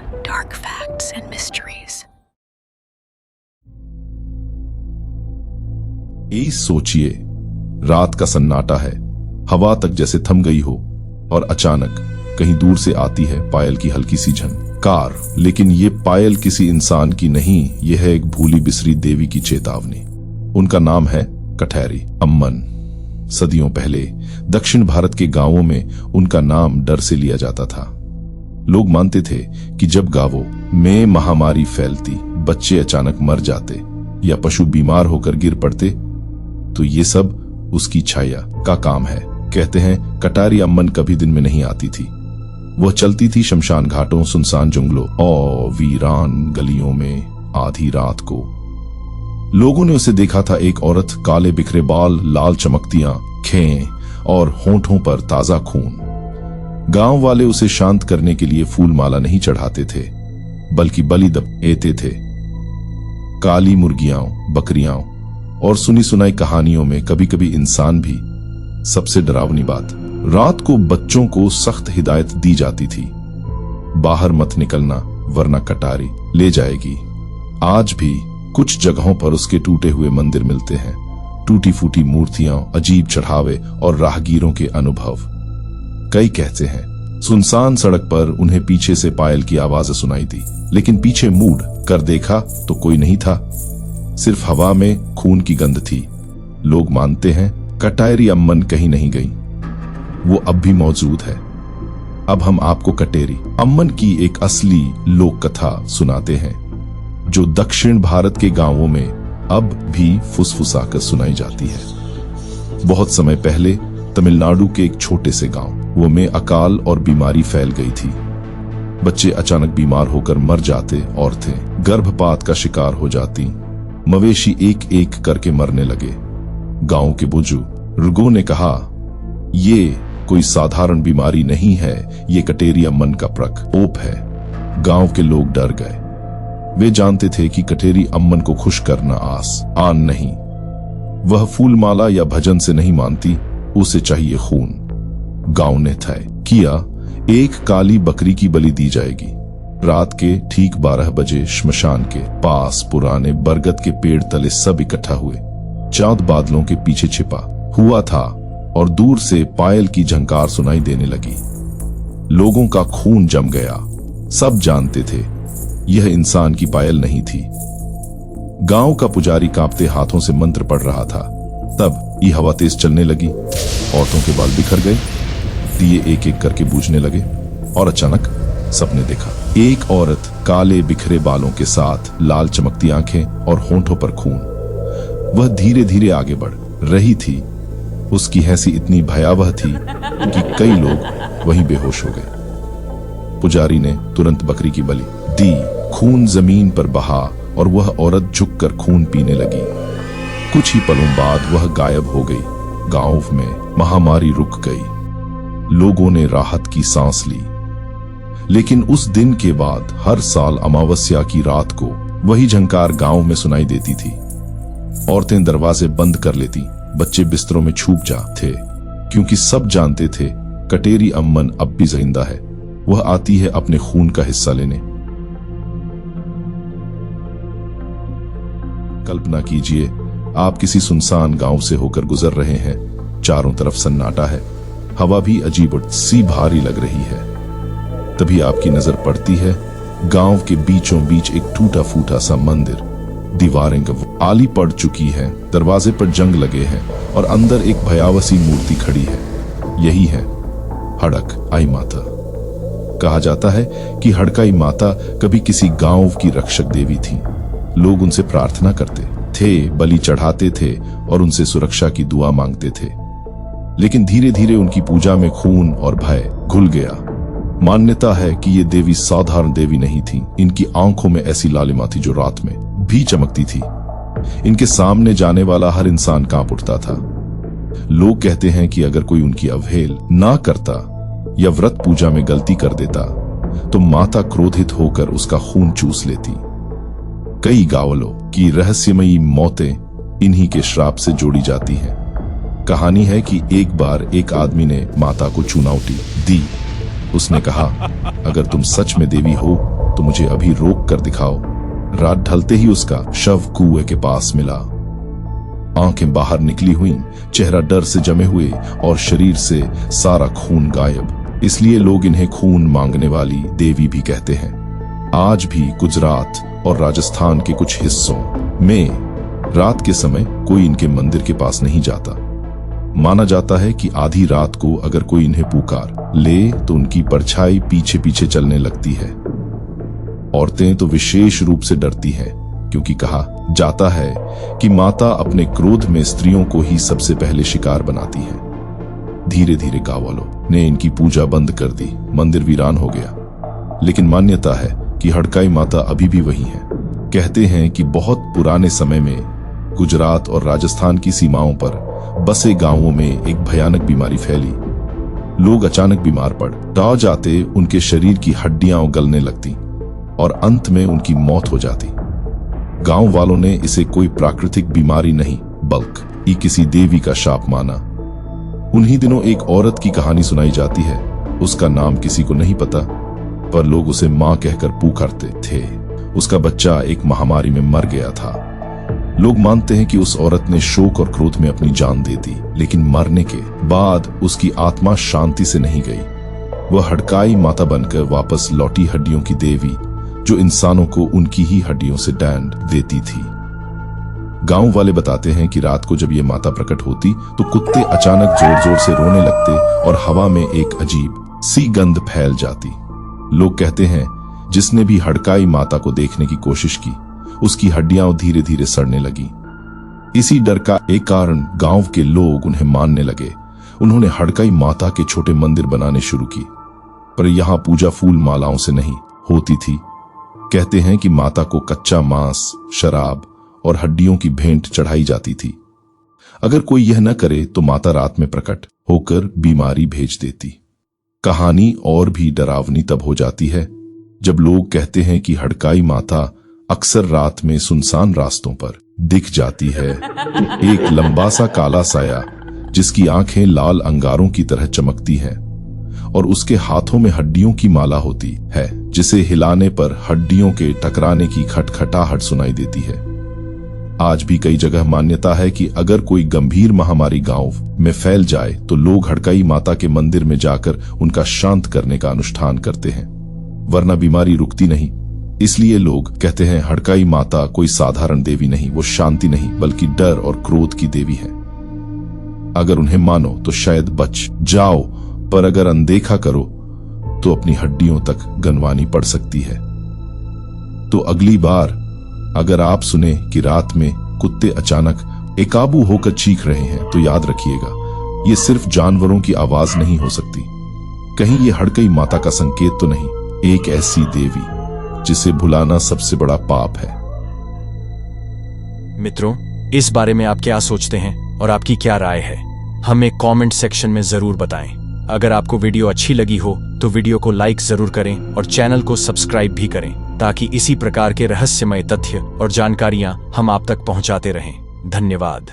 dark facts and mysteries. यही सोचिए, रात का सन्नाटा है, हवा तक जैसे थम गई हो और अचानक कहीं दूर से आती है पायल की हल्की सी झनकार। लेकिन ये पायल किसी इंसान की नहीं, यह है एक भूली बिसरी देवी की चेतावनी। उनका नाम है कठैरी अम्मन। सदियों पहले दक्षिण भारत के गांवों में उनका नाम डर से लिया जाता था। लोग मानते थे कि जब गांवों में महामारी फैलती, बच्चे अचानक मर जाते या पशु बीमार होकर गिर पड़ते, तो ये सब उसकी छाया का काम है। कहते हैं कटारी अम्मन कभी दिन में नहीं आती थी। वह चलती थी शमशान घाटों, सुनसान जंगलों और वीरान गलियों में आधी रात को। लोगों ने उसे देखा था, एक औरत, काले बिखरे बाल, लाल चमकती आंखें और होंठों पर ताजा खून। गांव वाले उसे शांत करने के लिए फूल माला नहीं चढ़ाते थे, बल्कि बलि देते थे। काली मुर्गियां, बकरियां और सुनी सुनाई कहानियों में कभी कभी इंसान भी। सबसे डरावनी बात, रात को बच्चों को सख्त हिदायत दी जाती थी, बाहर मत निकलना वरना कटारी ले जाएगी। आज भी कुछ जगहों पर उसके टूटे हुए मंदिर मिलते हैं, टूटी फूटी मूर्तियां, अजीब चढ़ावे और राहगीरों के अनुभव। कई कहते हैं सुनसान सड़क पर उन्हें पीछे से पायल की आवाज सुनाई दी, लेकिन पीछे मुड़ कर देखा तो कोई नहीं था, सिर्फ हवा में खून की गंध थी। लोग मानते हैं कटारी अम्मन कहीं नहीं गई, वो अब भी मौजूद है। अब हम आपको कटेरी अम्मन की एक असली लोक कथा सुनाते हैं, जो दक्षिण भारत के गांवों में अब भी फुसफुसाकर सुनाई जाती है। बहुत समय पहले तमिलनाडु के एक छोटे से गांव में अकाल और बीमारी फैल गई थी। बच्चे अचानक बीमार होकर मर जाते, औरतें गर्भपात का शिकार हो जाती, मवेशी एक एक करके मरने लगे। गांव के बुजुर्गों ने कहा, ये कोई साधारण बीमारी नहीं है, ये कटेरी अम्मन का प्रकोप है। गांव के लोग डर गए। वे जानते थे कि कटेरी अम्मन को खुश करना आसान नहीं। वह फूलमाला या भजन से नहीं मानती, उसे चाहिए खून। गांव ने तय किया, एक काली बकरी की बलि दी जाएगी। रात के ठीक 12 बजे श्मशान के पास पुराने बरगद के पेड़ तले सब इकट्ठा हुए। चांद बादलों के पीछे छिपा हुआ था और दूर से पायल की झंकार सुनाई देने लगी। लोगों का खून जम गया। सब जानते थे यह इंसान की पायल नहीं थी। गांव का पुजारी कांपते हाथों से मंत्र पढ़ रहा था। तब ये हवा तेज चलने लगी, औरतों के बाल बिखर गए, दिए एक एक करके बूझने लगे और अचानक सबने देखा, एक औरत काले बिखरे बालों के साथ, लाल चमकती आंखें और होंठों पर खून। वह धीरे धीरे आगे बढ़ रही थी। उसकी हैंसी इतनी भयावह थी कि कई लोग वहीं बेहोश हो गए। पुजारी ने तुरंत बकरी की बलि दी। खून जमीन पर बहा और वह औरत झुककर खून पीने लगी। कुछ ही पलों बाद वह गायब हो गई। गांव में महामारी रुक गई। लोगों ने राहत की सांस ली। लेकिन उस दिन के बाद हर साल अमावस्या की रात को वही झंकार गांव में सुनाई देती थी। औरतें दरवाजे बंद कर लेती, बच्चे बिस्तरों में छुप जाते, क्योंकि सब जानते थे कटेरी अम्मन अब भी जिंदा है। वह आती है अपने खून का हिस्सा लेने। कल्पना कीजिए, आप किसी सुनसान गांव से होकर गुजर रहे हैं। चारों तरफ सन्नाटा है, हवा भी अजीब सी भारी लग रही है। तभी आपकी नजर पड़ती है गांव के बीचों बीच एक टूटा फूटा सा मंदिर। दीवारें आली पड़ चुकी हैं, दरवाजे पर जंग लगे हैं और अंदर एक भयावह सी मूर्ति खड़ी है। यही है हड़क आई माता। कहा जाता है कि हड़काई माता कभी किसी गांव की रक्षक देवी थी। लोग उनसे प्रार्थना करते थे, बलि चढ़ाते थे और उनसे सुरक्षा की दुआ मांगते थे। लेकिन धीरे धीरे उनकी पूजा में खून और भय घुल गया। मान्यता है कि ये देवी साधारण देवी नहीं थी। इनकी आंखों में ऐसी लालिमा थी जो रात में भी चमकती थी। इनके सामने जाने वाला हर इंसान कांप उठता था। लोग कहते हैं कि अगर कोई उनकी अवहेल ना करता या व्रत पूजा में गलती कर देता तो माता क्रोधित होकर उसका खून चूस लेती। कई गावलों की रहस्यमयी मौतें इन्हीं के श्राप से जोड़ी जाती हैं। कहानी है कि एक बार एक आदमी ने माता को चुनौती दी। उसने कहा, अगर तुम सच में देवी हो तो मुझे अभी रोक कर दिखाओ। रात ढलते ही उसका शव कुएं के पास मिला। आंखें बाहर निकली हुई, चेहरा डर से जमे हुए और शरीर से सारा खून गायब। इसलिए लोग इन्हें खून मांगने वाली देवी भी कहते हैं। आज भी गुजरात और राजस्थान के कुछ हिस्सों में रात के समय कोई इनके मंदिर के पास नहीं जाता। माना जाता है कि आधी रात को अगर कोई इन्हें पुकार ले तो उनकी परछाई पीछे पीछे चलने लगती है। औरतें तो विशेष रूप से डरती हैं, क्योंकि कहा जाता है कि माता अपने क्रोध में स्त्रियों को ही सबसे पहले शिकार बनाती है। धीरे धीरे गांव वालों ने इनकी पूजा बंद कर दी, मंदिर वीरान हो गया। लेकिन मान्यता है कि हड़काई माता अभी भी वही है। कहते हैं कि बहुत पुराने समय में गुजरात और राजस्थान की सीमाओं पर बसे गांवों में एक भयानक बीमारी फैली। लोग अचानक बीमार पड़ जाते, उनके शरीर की हड्डियां गलने लगती और अंत में उनकी मौत हो जाती। गांव वालों ने इसे कोई प्राकृतिक बीमारी नहीं बल्कि किसी देवी का शाप माना। उन्हीं दिनों एक औरत की कहानी सुनाई जाती है। उसका नाम किसी को नहीं पता, पर लोग उसे मां कहकर पुकारते थे। उसका बच्चा एक महामारी में मर गया था। लोग मानते हैं कि उस औरत ने शोक और क्रोध में अपनी जान दे दी, लेकिन मरने के बाद उसकी आत्मा शांति से नहीं गई। वह हड़काई माता बनकर वापस लौटी, हड्डियों की देवी जो इंसानों को उनकी ही हड्डियों से डैंड देती थी। गांव वाले बताते हैं कि रात को जब ये माता प्रकट होती तो कुत्ते अचानक जोर जोर से रोने लगते और हवा में एक अजीब सी गंध फैल जाती। लोग कहते हैं जिसने भी हड़काई माता को देखने की कोशिश की, उसकी हड्डियां धीरे धीरे सड़ने लगी। इसी डर का एक कारण गांव के लोग उन्हें मानने लगे। उन्होंने हड़काई माता के छोटे मंदिर बनाने शुरू की, पर यहां पूजा फूल मालाओं से नहीं होती थी। कहते हैं कि माता को कच्चा मांस, शराब और हड्डियों की भेंट चढ़ाई जाती थी। अगर कोई यह न करे तो माता रात में प्रकट होकर बीमारी भेज देती। कहानी और भी डरावनी तब हो जाती है जब लोग कहते हैं कि हड़काई माता अक्सर रात में सुनसान रास्तों पर दिख जाती है। एक लंबा सा काला साया जिसकी आंखें लाल अंगारों की तरह चमकती हैं और उसके हाथों में हड्डियों की माला होती है, जिसे हिलाने पर हड्डियों के टकराने की खटखटाहट सुनाई देती है। आज भी कई जगह मान्यता है कि अगर कोई गंभीर महामारी गांव में फैल जाए तो लोग हड़काई माता के मंदिर में जाकर उनका शांत करने का अनुष्ठान करते हैं, वरना बीमारी रुकती नहीं। इसलिए लोग कहते हैं हड़काई माता कोई साधारण देवी नहीं, वो शांति नहीं बल्कि डर और क्रोध की देवी है। अगर उन्हें मानो तो शायद बच जाओ, पर अगर अनदेखा करो तो अपनी हड्डियों तक गंवानी पड़ सकती है। तो अगली बार अगर आप सुने कि रात में कुत्ते अचानक बेकाबू होकर चीख रहे हैं तो याद रखिएगा, ये सिर्फ जानवरों की आवाज नहीं हो सकती। कहीं ये हड़काई माता का संकेत तो नहीं, एक ऐसी देवी जिसे भुलाना सबसे बड़ा पाप है। मित्रों, इस बारे में आप क्या सोचते हैं और आपकी क्या राय है, हमें कमेंट सेक्शन में जरूर बताएं। अगर आपको वीडियो अच्छी लगी हो तो वीडियो को लाइक जरूर करें और चैनल को सब्सक्राइब भी करें, ताकि इसी प्रकार के रहस्यमय तथ्य और जानकारियां हम आप तक पहुंचाते रहें। धन्यवाद।